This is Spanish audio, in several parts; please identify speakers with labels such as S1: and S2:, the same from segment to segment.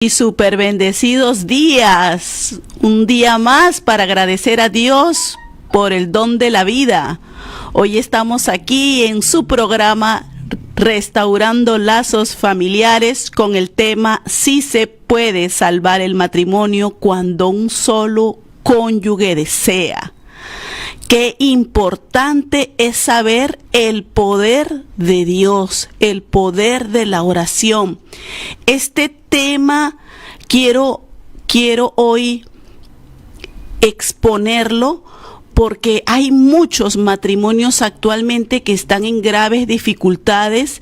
S1: Y súper bendecidos días, un día más para agradecer a Dios por el don de la vida. Hoy estamos aquí en su programa Restaurando Lazos Familiares con el tema Si se puede salvar el matrimonio cuando un solo cónyuge desea. Qué importante es saber el poder de Dios, el poder de la oración. Este tema quiero hoy exponerlo porque hay muchos matrimonios actualmente que están en graves dificultades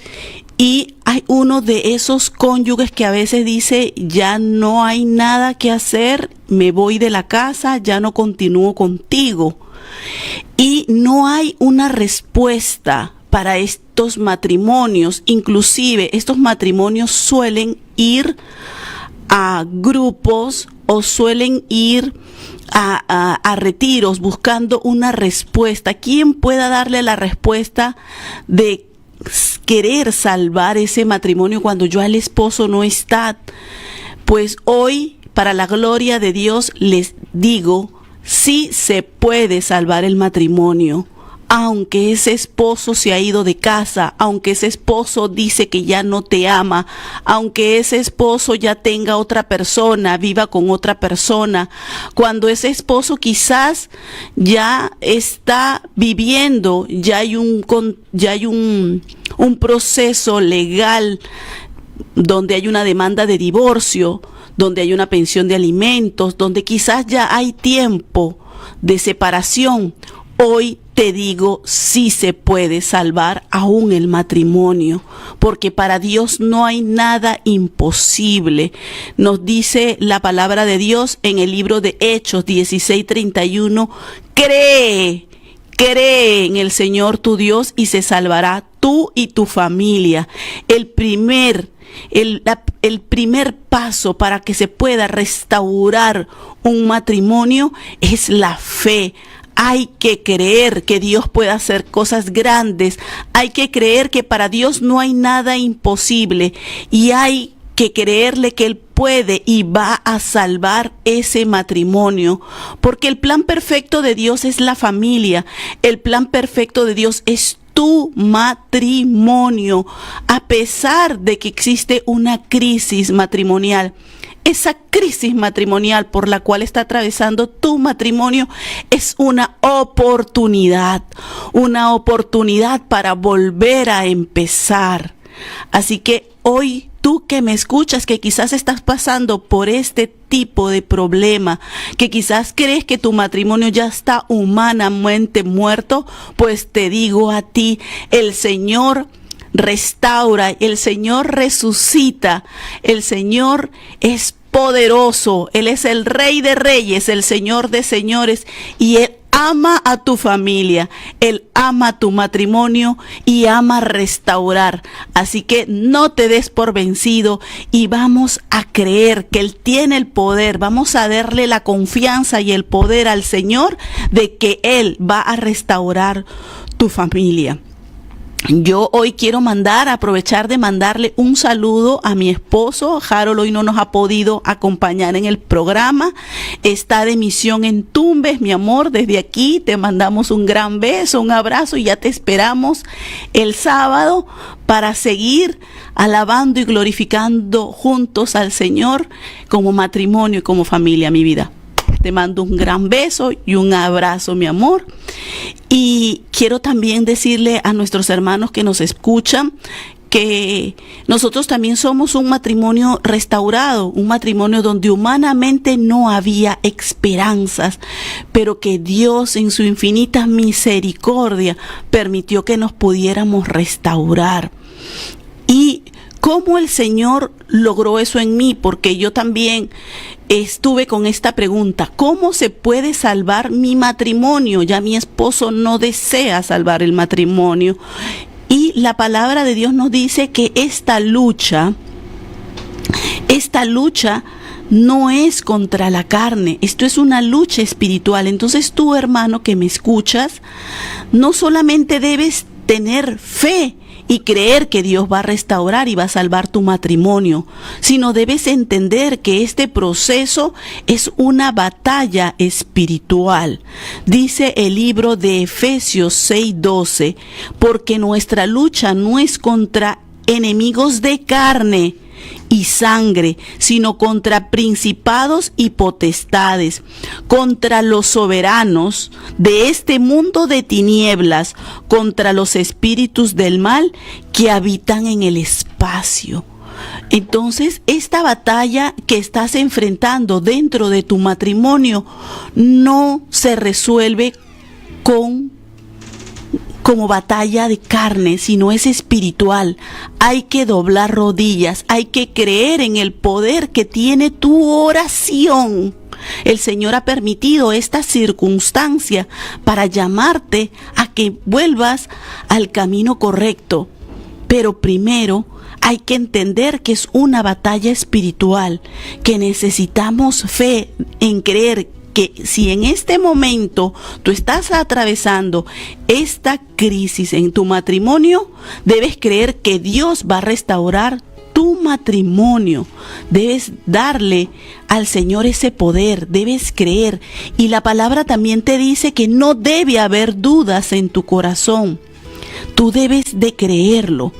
S1: y hay uno de esos cónyuges que a veces dice, ya no hay nada que hacer, me voy de la casa, ya no continúo contigo. Y no hay una respuesta para estos matrimonios. Inclusive estos matrimonios suelen ir a grupos o suelen ir a retiros buscando una respuesta. ¿Quién pueda darle la respuesta de querer salvar ese matrimonio cuando ya el esposo no está? Pues hoy, para la gloria de Dios, les digo, sí se puede salvar el matrimonio, aunque ese esposo se ha ido de casa, aunque ese esposo dice que ya no te ama, aunque ese esposo ya tenga otra persona, viva con otra persona, cuando ese esposo quizás ya está viviendo, ya hay un proceso legal donde hay una demanda de divorcio, donde hay una pensión de alimentos, donde quizás ya hay tiempo de separación. Hoy te digo, sí se puede salvar aún el matrimonio, porque para Dios no hay nada imposible. Nos dice la palabra de Dios en el libro de Hechos 16:31, cree en el Señor tu Dios y se salvará tú y tu familia. El primer paso para que se pueda restaurar un matrimonio es la fe. Hay que creer que Dios puede hacer cosas grandes. Hay que creer que para Dios no hay nada imposible. Y hay que creerle que Él puede y va a salvar ese matrimonio. Porque el plan perfecto de Dios es la familia. El plan perfecto de Dios es tu matrimonio, a pesar de que existe una crisis matrimonial. Esa crisis matrimonial por la cual está atravesando tu matrimonio es una oportunidad para volver a empezar. Así que hoy tú que me escuchas, que quizás estás pasando por este tipo de problema, que quizás crees que tu matrimonio ya está humanamente muerto, pues te digo a ti, el Señor restaura, el Señor resucita, el Señor es poderoso, Él es el Rey de Reyes, el Señor de Señores, y Él ama a tu familia, Él ama tu matrimonio y ama restaurar. Así que no te des por vencido y vamos a creer que Él tiene el poder. Vamos a darle la confianza y el poder al Señor de que Él va a restaurar tu familia. Yo hoy quiero aprovechar de mandarle un saludo a mi esposo. Harold hoy no nos ha podido acompañar en el programa. Está de misión en Tumbes, mi amor. Desde aquí te mandamos un gran beso, un abrazo y ya te esperamos el sábado para seguir alabando y glorificando juntos al Señor como matrimonio y como familia, mi vida. Te mando un gran beso y un abrazo, mi amor. Y quiero también decirle a nuestros hermanos que nos escuchan que nosotros también somos un matrimonio restaurado, un matrimonio donde humanamente no había esperanzas, pero que Dios en su infinita misericordia permitió que nos pudiéramos restaurar. Y ¿cómo el Señor logró eso en mí? Porque yo también estuve con esta pregunta, ¿cómo se puede salvar mi matrimonio? Ya mi esposo no desea salvar el matrimonio. Y la palabra de Dios nos dice que esta lucha no es contra la carne, esto es una lucha espiritual. Entonces tú, hermano que me escuchas, no solamente debes tener fe y creer que Dios va a restaurar y va a salvar tu matrimonio, sino debes entender que este proceso es una batalla espiritual. Dice el libro de Efesios 6:12, porque nuestra lucha no es contra enemigos de carne y sangre, sino contra principados y potestades, contra los soberanos de este mundo de tinieblas, contra los espíritus del mal que habitan en el espacio. Entonces, esta batalla que estás enfrentando dentro de tu matrimonio no se resuelve como batalla de carne, sino es espiritual. Hay que doblar rodillas, hay que creer en el poder que tiene tu oración. El Señor ha permitido esta circunstancia para llamarte a que vuelvas al camino correcto. Pero primero hay que entender que es una batalla espiritual, que necesitamos fe en creer que si en este momento tú estás atravesando esta crisis en tu matrimonio, debes creer que Dios va a restaurar tu matrimonio. Debes darle al Señor ese poder, debes creer. Y la palabra también te dice que no debe haber dudas en tu corazón. Tú debes de creerlo.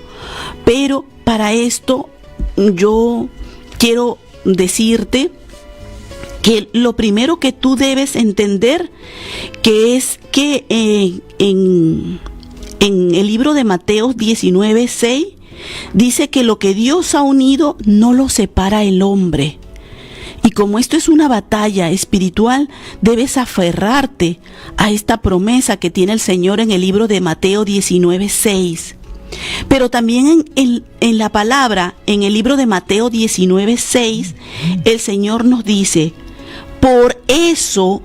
S1: Pero para esto yo quiero decirte que lo primero que tú debes entender que es que en el libro de Mateo 19:6 dice que lo que Dios ha unido no lo separa el hombre. Y como esto es una batalla espiritual, debes aferrarte a esta promesa que tiene el Señor en el libro de Mateo 19:6. Pero también en la palabra, en el libro de Mateo 19:6, el Señor nos dice: por eso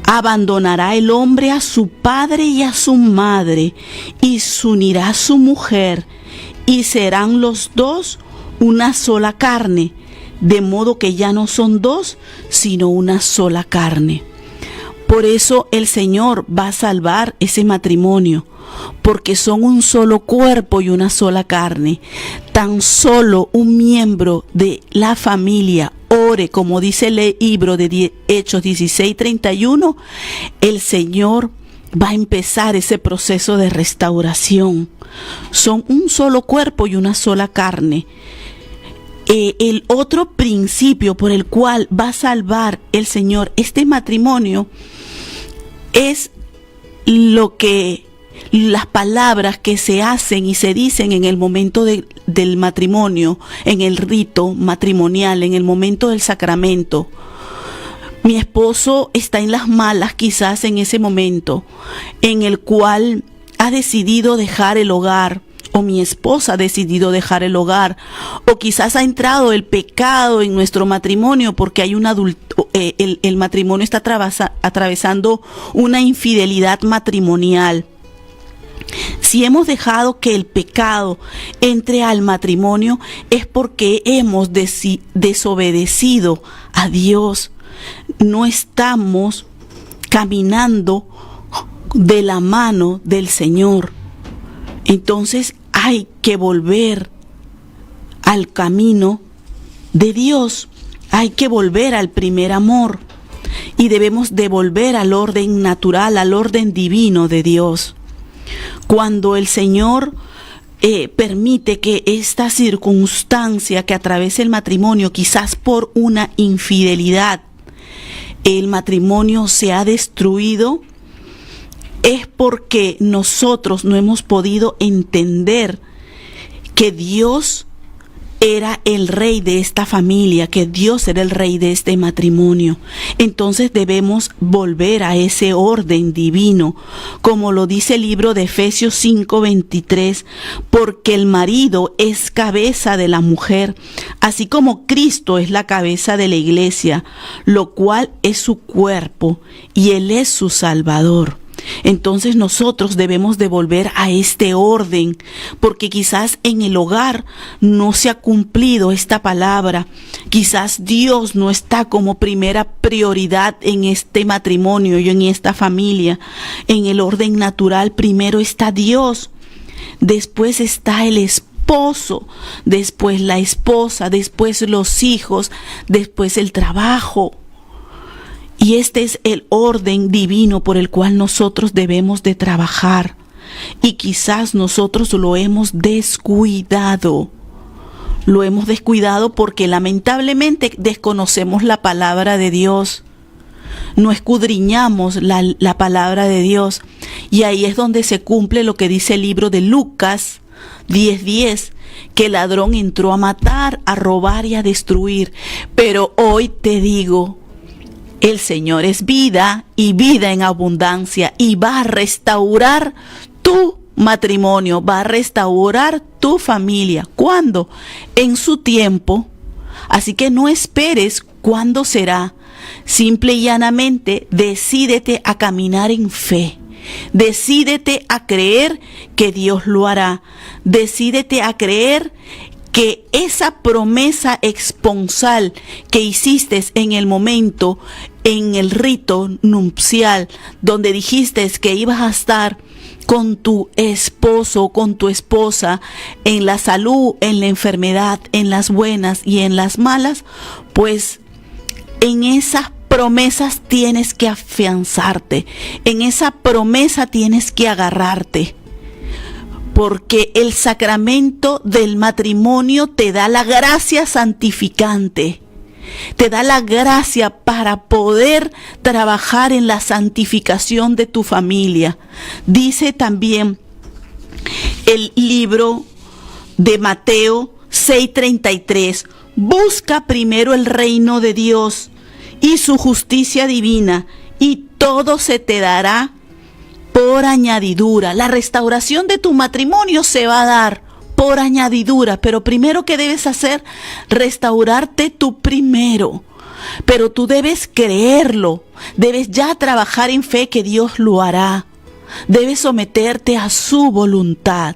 S1: abandonará el hombre a su padre y a su madre, y se unirá a su mujer, y serán los dos una sola carne, de modo que ya no son dos, sino una sola carne. Por eso el Señor va a salvar ese matrimonio, porque son un solo cuerpo y una sola carne. Tan solo un miembro de la familia ore, como dice el libro de Hechos 16:31, el Señor va a empezar ese proceso de restauración. Son un solo cuerpo y una sola carne. El otro principio por el cual va a salvar el Señor este matrimonio es las palabras que se hacen y se dicen en el momento del matrimonio, en el rito matrimonial, en el momento del sacramento. Mi esposo está en las malas quizás en ese momento, en el cual ha decidido dejar el hogar, o mi esposa ha decidido dejar el hogar, o quizás ha entrado el pecado en nuestro matrimonio porque hay el matrimonio está atravesando una infidelidad matrimonial. Si hemos dejado que el pecado entre al matrimonio es porque hemos desobedecido a Dios. No estamos caminando de la mano del Señor. Entonces hay que volver al camino de Dios. Hay que volver al primer amor. Y debemos de volver al orden natural, al orden divino de Dios. Cuando el Señor permite que esta circunstancia que atraviese el matrimonio, quizás por una infidelidad, el matrimonio se ha destruido, es porque nosotros no hemos podido entender que Dios era el rey de esta familia, que Dios era el rey de este matrimonio. Entonces debemos volver a ese orden divino, como lo dice el libro de Efesios 5:23, porque el marido es cabeza de la mujer, así como Cristo es la cabeza de la iglesia, lo cual es su cuerpo, y Él es su Salvador. Entonces nosotros debemos de volver a este orden, porque quizás en el hogar no se ha cumplido esta palabra. Quizás Dios no está como primera prioridad en este matrimonio y en esta familia. En el orden natural primero está Dios. después está el esposo, después la esposa, después los hijos, después el trabajo. Y este es el orden divino por el cual nosotros debemos de trabajar. Y quizás nosotros lo hemos descuidado. Lo hemos descuidado porque lamentablemente desconocemos la palabra de Dios. No escudriñamos la palabra de Dios. Y ahí es donde se cumple lo que dice el libro de Lucas 10:10, que el ladrón entró a matar, a robar y a destruir. Pero hoy te digo, el Señor es vida y vida en abundancia, y va a restaurar tu matrimonio, va a restaurar tu familia. ¿Cuándo? En su tiempo. Así que no esperes cuándo será. Simple y llanamente decídete a caminar en fe. Decídete a creer que Dios lo hará. Decídete a creer que esa promesa esponsal que hiciste en el momento, en el rito nupcial, donde dijiste que ibas a estar con tu esposo, con tu esposa, en la salud, en la enfermedad, en las buenas y en las malas, pues en esas promesas tienes que afianzarte, en esa promesa tienes que agarrarte. Porque el sacramento del matrimonio te da la gracia santificante, te da la gracia para poder trabajar en la santificación de tu familia. Dice también el libro de Mateo 6:33, busca primero el reino de Dios y su justicia divina, y todo se te dará por añadidura. La restauración de tu matrimonio se va a dar por añadidura, pero primero que debes hacer, restaurarte tú primero. Pero tú debes creerlo, debes ya trabajar en fe que Dios lo hará. Debes someterte a su voluntad.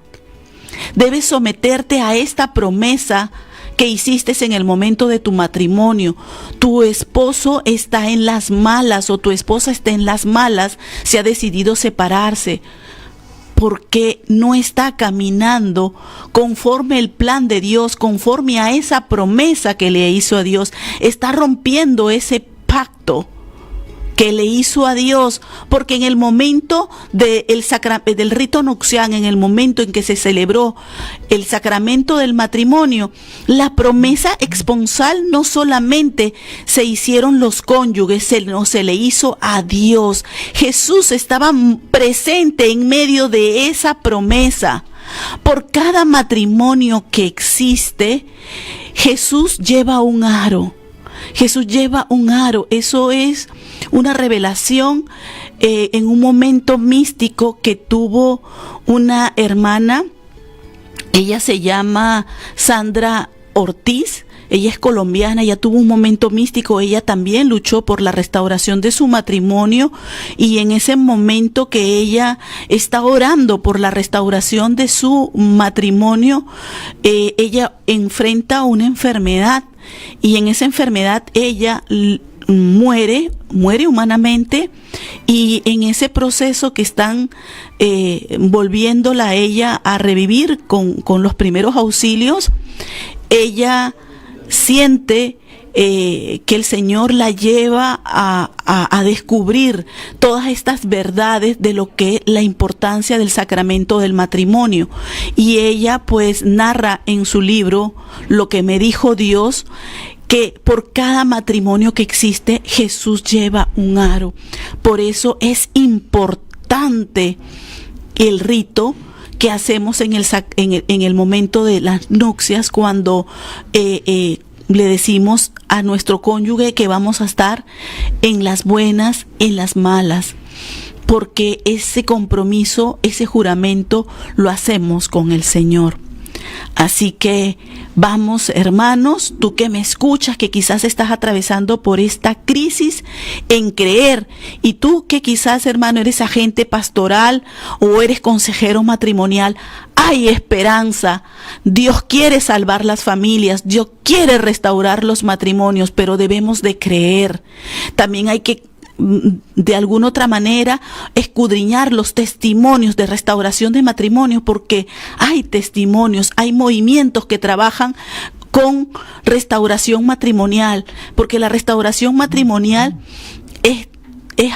S1: Debes someterte a esta promesa que hiciste en el momento de tu matrimonio. Tu esposo está en las malas o tu esposa está en las malas, se ha decidido separarse porque no está caminando conforme el plan de Dios, conforme a esa promesa que le hizo a Dios. Está rompiendo ese pacto que le hizo a Dios, porque en el momento del rito nupcial, en el momento en que se celebró el sacramento del matrimonio, la promesa esponsal no solamente se hicieron los cónyuges, se le hizo a Dios. Jesús estaba presente en medio de esa promesa. Por cada matrimonio que existe, Jesús lleva un aro. Jesús lleva un aro. Eso es una revelación en un momento místico que tuvo una hermana. Ella se llama Sandra Ortiz. Ella es colombiana, ella tuvo un momento místico, ella también luchó por la restauración de su matrimonio, y en ese momento que ella está orando por la restauración de su matrimonio, ella enfrenta una enfermedad, y en esa enfermedad ella muere humanamente, y en ese proceso que están volviéndola a ella a revivir con los primeros auxilios, ella siente que el Señor la lleva a descubrir todas estas verdades de lo que es la importancia del sacramento del matrimonio. Y ella pues narra en su libro Lo que me dijo Dios, que por cada matrimonio que existe, Jesús lleva un aro. Por eso es importante el rito que hacemos en el momento de las nupcias, cuando le decimos a nuestro cónyuge que vamos a estar en las buenas, en las malas, porque ese compromiso, ese juramento lo hacemos con el Señor. Así que vamos, hermanos, tú que me escuchas, que quizás estás atravesando por esta crisis, en creer, y tú que quizás, hermano, eres agente pastoral o eres consejero matrimonial, hay esperanza. Dios quiere salvar las familias, Dios quiere restaurar los matrimonios, pero debemos de creer. También hay que de alguna otra manera escudriñar los testimonios de restauración de matrimonio, porque hay testimonios, hay movimientos que trabajan con restauración matrimonial, porque la restauración matrimonial es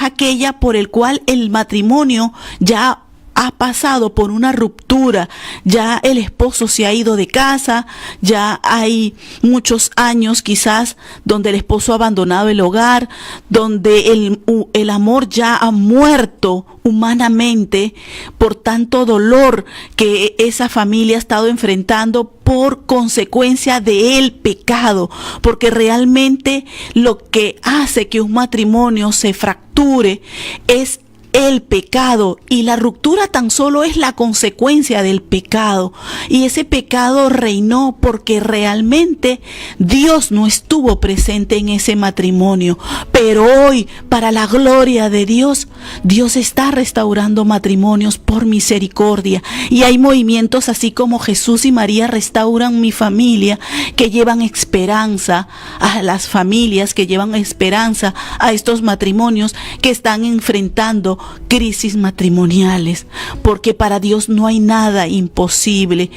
S1: aquella por el cual el matrimonio ya ha pasado por una ruptura, ya el esposo se ha ido de casa, ya hay muchos años quizás donde el esposo ha abandonado el hogar, donde el amor ya ha muerto humanamente por tanto dolor que esa familia ha estado enfrentando por consecuencia del pecado, porque realmente lo que hace que un matrimonio se fracture es el pecado, y la ruptura tan solo es la consecuencia del pecado, y ese pecado reinó porque realmente Dios no estuvo presente en ese matrimonio. Pero hoy, para la gloria de Dios, Dios está restaurando matrimonios por misericordia, y hay movimientos así como Jesús y María restauran mi familia, que llevan esperanza a las familias, que llevan esperanza a estos matrimonios que están enfrentando crisis matrimoniales, porque para Dios no hay nada imposible.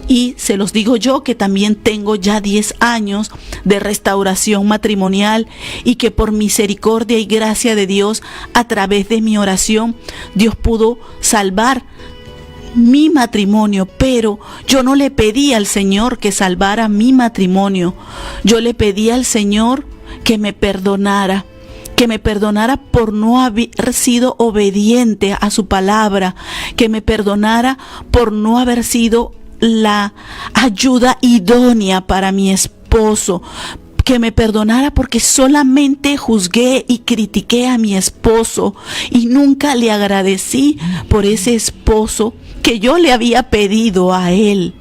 S1: Y se los digo yo, que también tengo ya 10 años de restauración matrimonial, y que por misericordia y gracia de Dios, a través de mi oración, Dios pudo salvar mi matrimonio. Pero yo no le pedí al Señor que salvara mi matrimonio, yo le pedí al Señor que me perdonara por no haber sido obediente a su palabra, que me perdonara por no haber sido la ayuda idónea para mi esposo, que me perdonara porque solamente juzgué y critiqué a mi esposo y nunca le agradecí por ese esposo que yo le había pedido a él.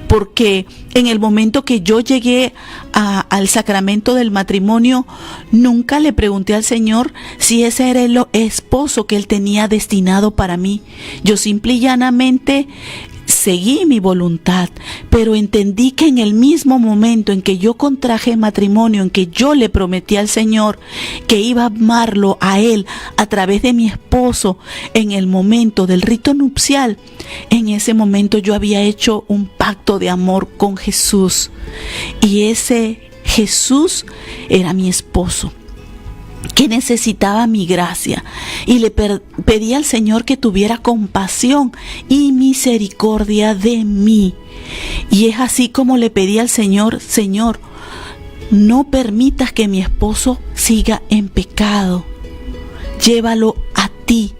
S1: Porque en el momento que yo llegué al sacramento del matrimonio, nunca le pregunté al Señor si ese era el esposo que Él tenía destinado para mí. Yo simple y llanamente seguí mi voluntad, pero entendí que en el mismo momento en que yo contraje matrimonio, en que yo le prometí al Señor que iba a amarlo a Él a través de mi esposo, en el momento del rito nupcial, en ese momento yo había hecho un pacto de amor con Jesús, y ese Jesús era mi esposo, que necesitaba mi gracia, y le pedí al Señor que tuviera compasión y misericordia de mí. Y es así como le pedí al Señor: Señor, no permitas que mi esposo siga en pecado, llévalo a ti.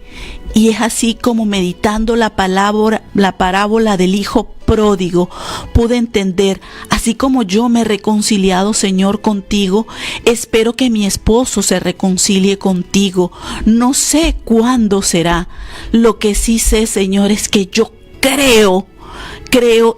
S1: Y es así como, meditando la parábola del hijo pródigo, pude entender: así como yo me he reconciliado, Señor, contigo, espero que mi esposo se reconcilie contigo. No sé cuándo será. Lo que sí sé, Señor, es que yo creo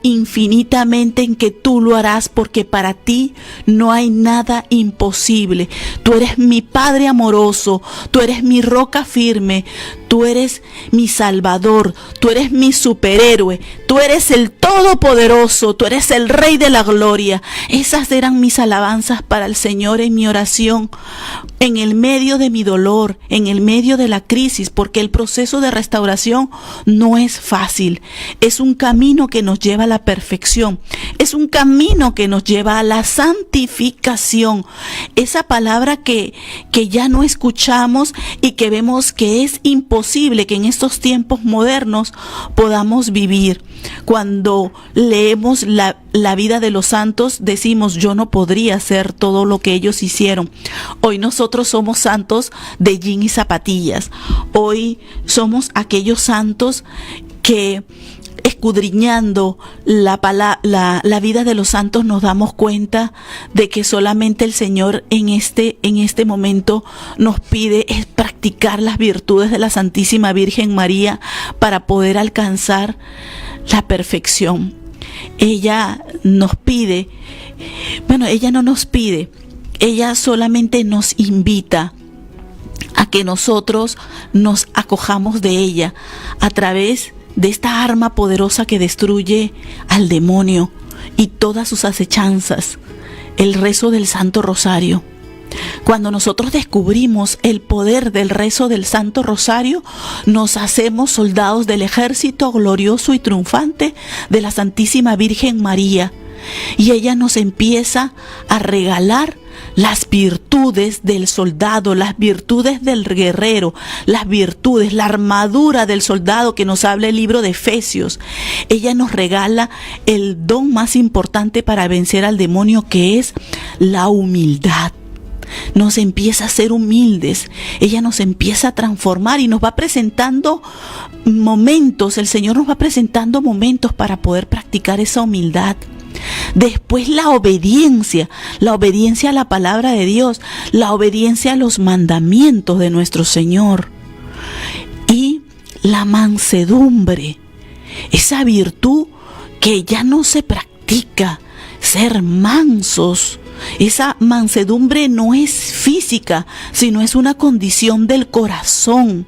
S1: infinitamente en que tú lo harás, porque para ti no hay nada imposible. Tú eres mi Padre amoroso, tú eres mi roca firme, tú eres mi Salvador, tú eres mi superhéroe, tú eres el Todopoderoso, tú eres el Rey de la Gloria. Esas eran mis alabanzas para el Señor en mi oración, en el medio de mi dolor, en el medio de la crisis, porque el proceso de restauración no es fácil. Es un camino que nos lleva a la perfección, es un camino que nos lleva a la santificación, esa palabra que ya no escuchamos y que vemos que es imposible que en estos tiempos modernos podamos vivir. Cuando leemos la vida de los santos, decimos: yo no podría hacer todo lo que ellos hicieron. Hoy nosotros somos santos de jean y zapatillas. Hoy somos aquellos santos que, escudriñando la vida de los santos, nos damos cuenta de que solamente el Señor en este momento nos pide es practicar las virtudes de la Santísima Virgen María para poder alcanzar la perfección. Ella nos pide, ella no nos pide, ella solamente nos invita a que nosotros nos acojamos de ella a través de esta arma poderosa que destruye al demonio y todas sus acechanzas, el rezo del Santo Rosario. Cuando nosotros descubrimos el poder del rezo del Santo Rosario, nos hacemos soldados del ejército glorioso y triunfante de la Santísima Virgen María. Y ella nos empieza a regalar las virtudes del soldado, las virtudes del guerrero, las virtudes, la armadura del soldado que nos habla el libro de Efesios. Ella nos regala el don más importante para vencer al demonio, que es la humildad. Nos empieza a ser humildes, ella nos empieza a transformar y nos va presentando momentos, el Señor nos va presentando momentos para poder practicar esa humildad. Después la obediencia a la palabra de Dios, la obediencia a los mandamientos de nuestro Señor. Y la mansedumbre, esa virtud que ya no se practica, ser mansos. Esa mansedumbre no es física, sino es una condición del corazón.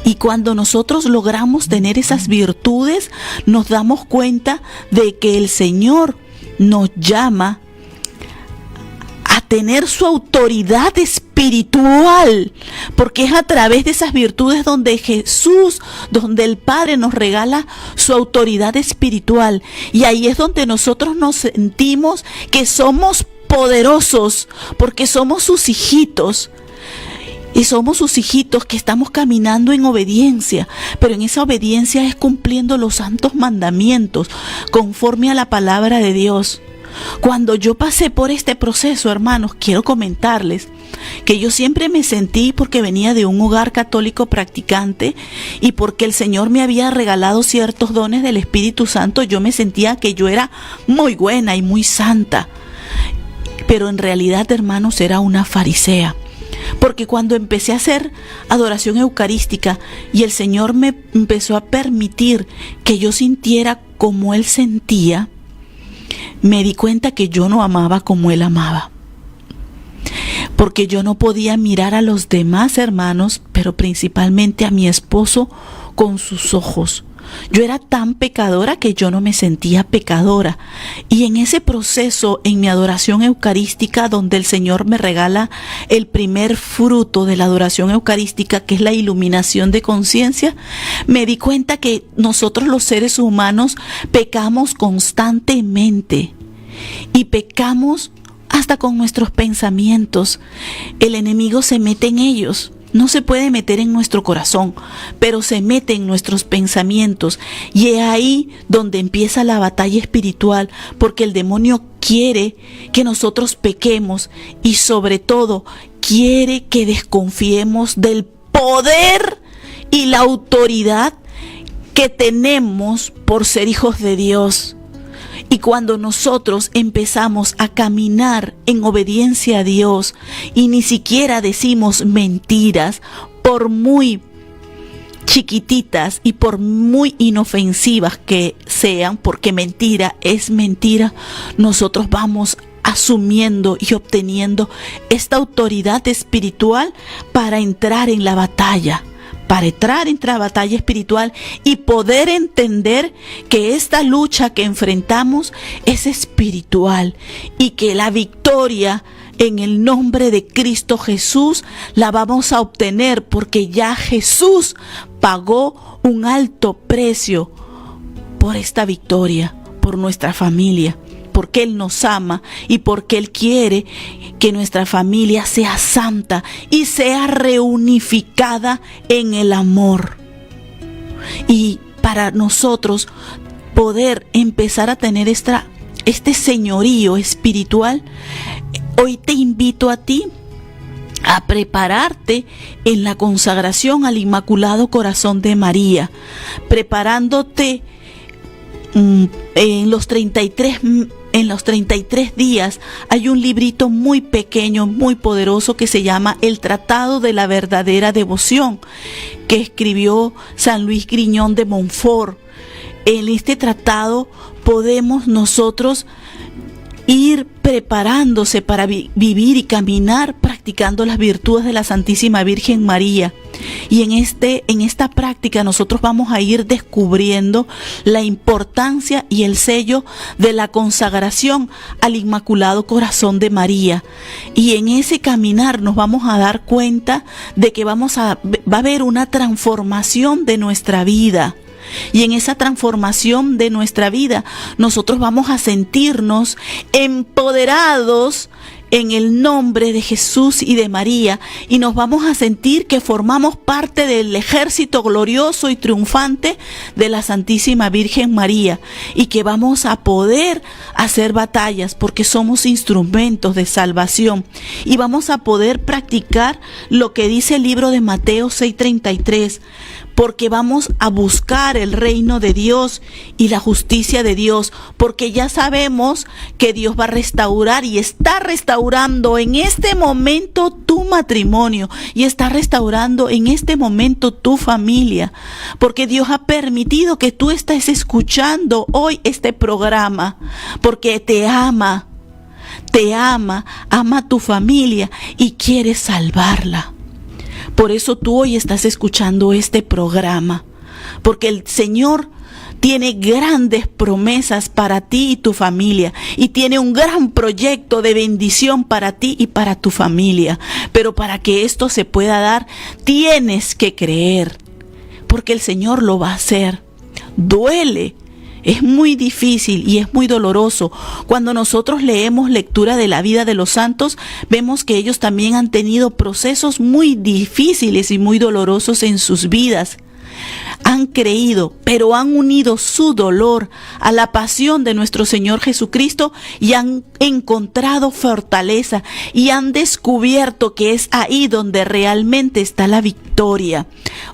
S1: Y cuando nosotros logramos tener esas virtudes, nos damos cuenta de que el Señor nos llama a tener su autoridad espiritual, porque es a través de esas virtudes donde Jesús, donde el Padre nos regala su autoridad espiritual. Y ahí es donde nosotros nos sentimos que somos poderosos, porque somos sus hijitos. Y somos sus hijitos que estamos caminando en obediencia, pero en esa obediencia es cumpliendo los santos mandamientos, conforme a la palabra de Dios. Cuando yo pasé por este proceso, hermanos, quiero comentarles que yo siempre me sentí, porque venía de un hogar católico practicante y porque el Señor me había regalado ciertos dones del Espíritu Santo, yo me sentía que yo era muy buena y muy santa. Pero en realidad, hermanos, era una farisea. Porque cuando empecé a hacer adoración eucarística y el Señor me empezó a permitir que yo sintiera como Él sentía, me di cuenta que yo no amaba como Él amaba. Porque yo no podía mirar a los demás hermanos, pero principalmente a mi esposo, con sus ojos. Yo era tan pecadora que yo no me sentía pecadora. Y en ese proceso, en mi adoración eucarística, donde el Señor me regala el primer fruto de la adoración eucarística, que es la iluminación de conciencia, me di cuenta que nosotros los seres humanos pecamos constantemente. Y pecamos hasta con nuestros pensamientos. El enemigo se mete en ellos. No se puede meter en nuestro corazón, pero se mete en nuestros pensamientos. Y es ahí donde empieza la batalla espiritual, porque el demonio quiere que nosotros pequemos y sobre todo quiere que desconfiemos del poder y la autoridad que tenemos por ser hijos de Dios. Y cuando nosotros empezamos a caminar en obediencia a Dios y ni siquiera decimos mentiras, por muy chiquititas y por muy inofensivas que sean, porque mentira es mentira, nosotros vamos asumiendo y obteniendo esta autoridad espiritual para entrar en la batalla. Para entrar en la batalla espiritual y poder entender que esta lucha que enfrentamos es espiritual y que la victoria en el nombre de Cristo Jesús la vamos a obtener, porque ya Jesús pagó un alto precio por esta victoria, por nuestra familia, porque Él nos ama y porque Él quiere que nuestra familia sea santa y sea reunificada en el amor. Y para nosotros poder empezar a tener este señorío espiritual, hoy te invito a ti a prepararte en la consagración al Inmaculado Corazón de María, preparándote en los 33 días. Hay un librito muy pequeño, muy poderoso, que se llama El Tratado de la Verdadera Devoción, que escribió San Luis Griñón de Montfort. En este tratado podemos nosotros ir preparándose para vivir y caminar practicando las virtudes de la Santísima Virgen María. Y en esta práctica nosotros vamos a ir descubriendo la importancia y el sello de la consagración al Inmaculado Corazón de María. Y en ese caminar nos vamos a dar cuenta de que va a haber una transformación de nuestra vida. Y en esa transformación de nuestra vida nosotros vamos a sentirnos empoderados en el nombre de Jesús y de María, y nos vamos a sentir que formamos parte del ejército glorioso y triunfante de la Santísima Virgen María, y que vamos a poder hacer batallas porque somos instrumentos de salvación, y vamos a poder practicar lo que dice el libro de Mateo 6:33, porque vamos a buscar el reino de Dios y la justicia de Dios, porque ya sabemos que Dios va a restaurar y está restaurando en este momento tu matrimonio, y está restaurando en este momento tu familia, porque Dios ha permitido que tú estés escuchando hoy este programa, porque te ama, ama a tu familia y quiere salvarla. Por eso tú hoy estás escuchando este programa, porque el Señor tiene grandes promesas para ti y tu familia, y tiene un gran proyecto de bendición para ti y para tu familia. Pero para que esto se pueda dar, tienes que creer, porque el Señor lo va a hacer. Duele. Es muy difícil y es muy doloroso. Cuando nosotros leemos lectura de la vida de los santos, vemos que ellos también han tenido procesos muy difíciles y muy dolorosos en sus vidas. Han creído, pero han unido su dolor a la pasión de nuestro Señor Jesucristo y han encontrado fortaleza y han descubierto que es ahí donde realmente está la victoria.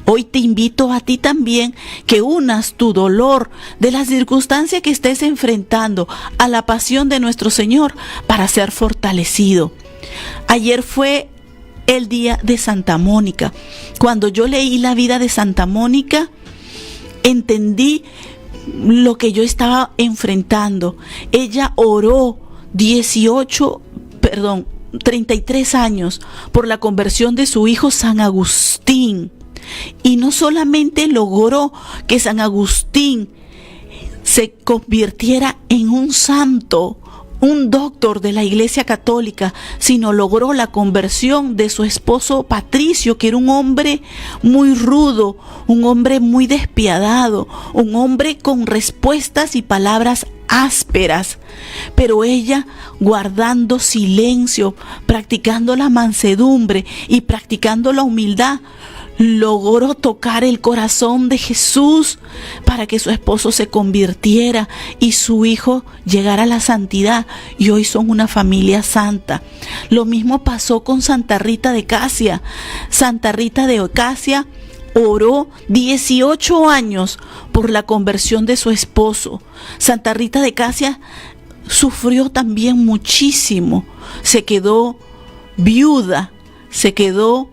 S1: Hoy te invito a ti también que unas tu dolor de la circunstancia que estés enfrentando a la pasión de nuestro Señor para ser fortalecido. Ayer fue el día de Santa Mónica. Cuando yo leí la vida de Santa Mónica, entendí lo que yo estaba enfrentando. Ella oró 33 años por la conversión de su hijo San Agustín. Y no solamente logró que San Agustín se convirtiera en un santo, un doctor de la Iglesia Católica, sino logró la conversión de su esposo Patricio, que era un hombre muy rudo, un hombre muy despiadado, un hombre con respuestas y palabras ásperas. Pero ella, guardando silencio, practicando la mansedumbre y practicando la humildad, logró tocar el corazón de Jesús para que su esposo se convirtiera y su hijo llegara a la santidad, y hoy son una familia santa. Lo mismo pasó con Santa Rita de Casia. Santa Rita de Casia oró 18 años por la conversión de su esposo. Santa Rita de Casia sufrió también muchísimo. Se quedó viuda, se quedó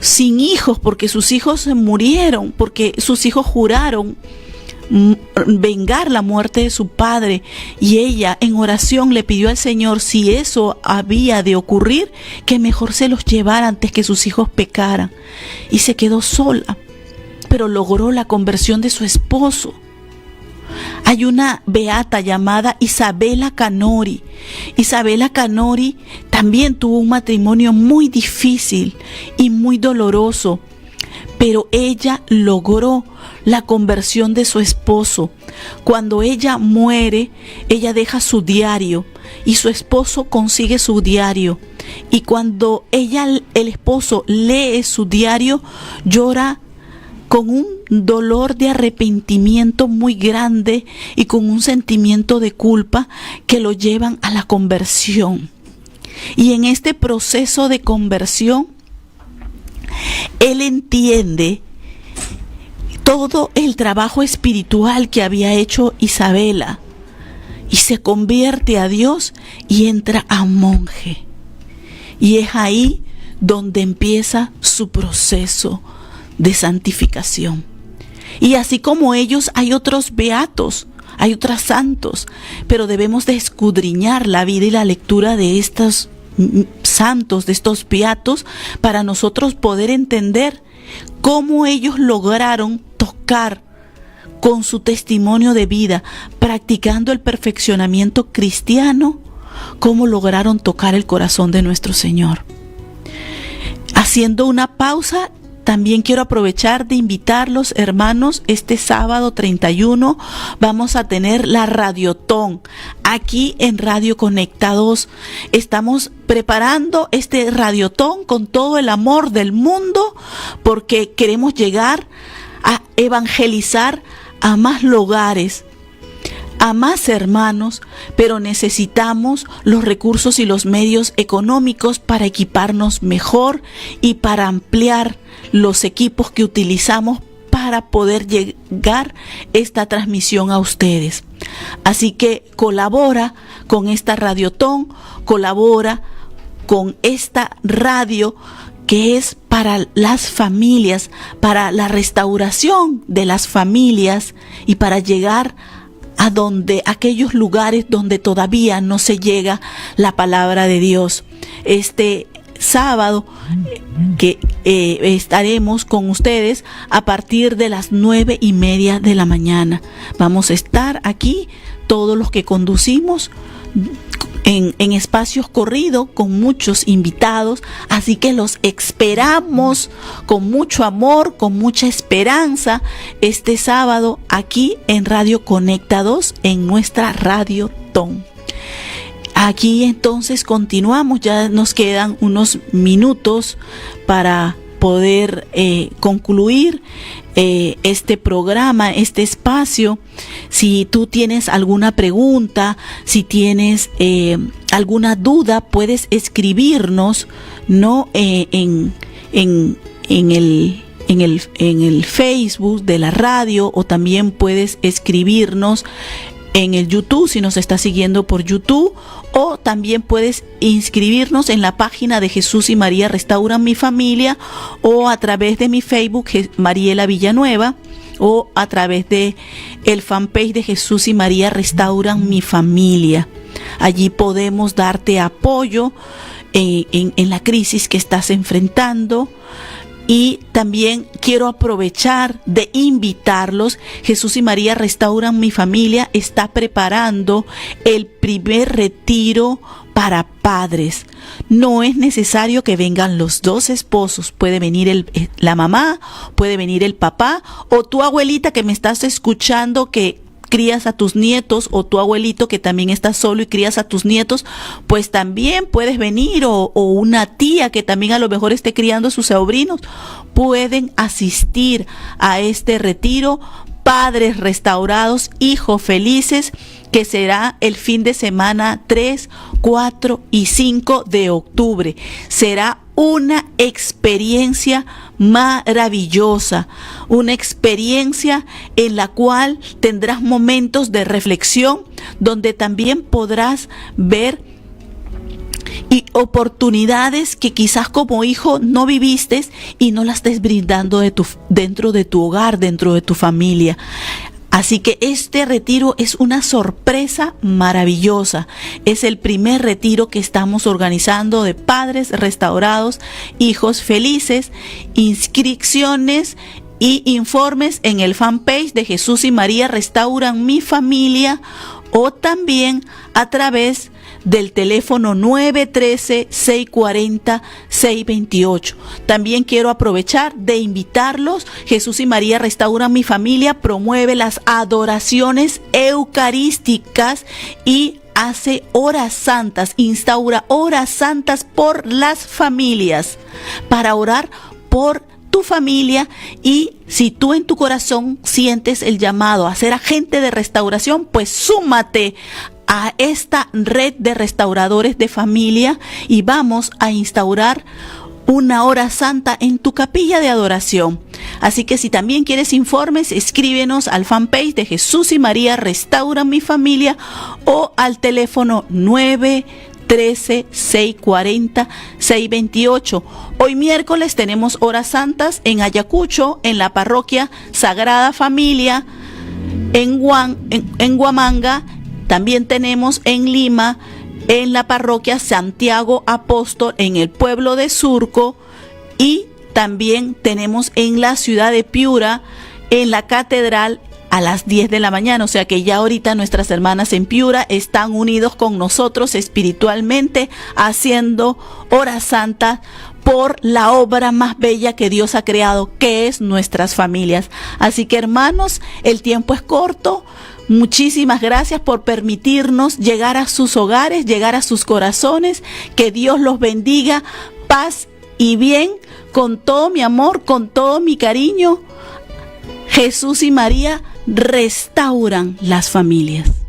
S1: sin hijos porque sus hijos se murieron, porque sus hijos juraron vengar la muerte de su padre, y ella en oración le pidió al Señor, si eso había de ocurrir, que mejor se los llevara antes que sus hijos pecaran, y se quedó sola, pero logró la conversión de su esposo. Hay una beata llamada Isabela Canori. Isabela Canori también tuvo un matrimonio muy difícil y muy doloroso, pero ella logró la conversión de su esposo. Cuando ella muere, ella deja su diario y su esposo consigue su diario. Y cuando el esposo lee su diario, llora con un dolor de arrepentimiento muy grande y con un sentimiento de culpa que lo llevan a la conversión. Y en este proceso de conversión, él entiende todo el trabajo espiritual que había hecho Isabela y se convierte a Dios y entra a monje. Y es ahí donde empieza su proceso de santificación. Y así como ellos, hay otros beatos, hay otros santos, pero debemos de escudriñar la vida y la lectura de estos santos, de estos beatos, para nosotros poder entender cómo ellos lograron tocar con su testimonio de vida, practicando el perfeccionamiento cristiano, cómo lograron tocar el corazón de nuestro Señor. Haciendo una pausa, también quiero aprovechar de invitarlos, hermanos, este sábado 31 vamos a tener la Radiotón aquí en Radio Conecta 2. Estamos preparando este Radiotón con todo el amor del mundo porque queremos llegar a evangelizar a más lugares, a más hermanos, pero necesitamos los recursos y los medios económicos para equiparnos mejor y para ampliar los equipos que utilizamos para poder llegar esta transmisión a ustedes. Así que colabora con esta Radiotón, colabora con esta radio que es para las familias, para la restauración de las familias y para llegar a aquellos lugares donde todavía no se llega la palabra de Dios. Este sábado que estaremos con ustedes a partir de las 9:30 de la mañana. Vamos a estar aquí todos los que conducimos en espacios corridos con muchos invitados, así que los esperamos con mucho amor, con mucha esperanza este sábado aquí en Radio Conecta 2 en nuestra Radiotón. Aquí entonces continuamos, ya nos quedan unos minutos para poder concluir este programa, este espacio. Si tú tienes alguna pregunta, si tienes alguna duda, puedes escribirnos, ¿no? en el Facebook de la radio, o también puedes escribirnos en el YouTube si nos estás siguiendo por YouTube, o también puedes inscribirnos en la página de Jesús y María Restauran Mi Familia, o a través de mi Facebook Mariela Villanueva, o a través de el fanpage de Jesús y María Restauran Mi Familia. Allí podemos darte apoyo en la crisis que estás enfrentando. Y también quiero aprovechar de invitarlos. Jesús y María Restauran Mi Familia está preparando el primer retiro para padres. No es necesario que vengan los dos esposos. Puede venir la mamá, puede venir el papá, o tu abuelita que me estás escuchando que crías a tus nietos, o tu abuelito que también está solo y crías a tus nietos, pues también puedes venir, o una tía que también a lo mejor esté criando a sus sobrinos. Pueden asistir a este retiro Padres Restaurados, Hijos Felices, que será el fin de semana 3, 4 y 5 de octubre. Será una experiencia maravillosa, una experiencia en la cual tendrás momentos de reflexión, donde también podrás ver y oportunidades que quizás como hijo no viviste y no las estés brindando dentro de tu hogar, dentro de tu familia. Así que este retiro es una sorpresa maravillosa. Es el primer retiro que estamos organizando de Padres Restaurados, Hijos Felices. Inscripciones y informes en el fanpage de Jesús y María Restauran Mi Familia, o también a través del teléfono 913-640-628. También quiero aprovechar de invitarlos. Jesús y María Restauran Mi Familia promueve las adoraciones eucarísticas y hace horas santas, instaura horas santas por las familias, para orar por tu familia. Y si tú en tu corazón sientes el llamado a ser agente de restauración, pues súmate a esta red de restauradores de familia y vamos a instaurar una hora santa en tu capilla de adoración. Así que si también quieres informes, escríbenos al fanpage de Jesús y María Restauran Mi Familia, o al teléfono 913-640-628. Hoy miércoles tenemos horas santas en Ayacucho, en la parroquia Sagrada Familia, en Huamanga, también tenemos en Lima, en la parroquia Santiago Apóstol, en el pueblo de Surco, y también tenemos en la ciudad de Piura, en la catedral, a las 10 de la mañana. O sea que ya ahorita nuestras hermanas en Piura están unidos con nosotros espiritualmente, haciendo horas santas por la obra más bella que Dios ha creado, que es nuestras familias. Así que, hermanos, el tiempo es corto. Muchísimas gracias por permitirnos llegar a sus hogares, llegar a sus corazones. Que Dios los bendiga, paz y bien, con todo mi amor, con todo mi cariño. Jesús y María restauran las familias.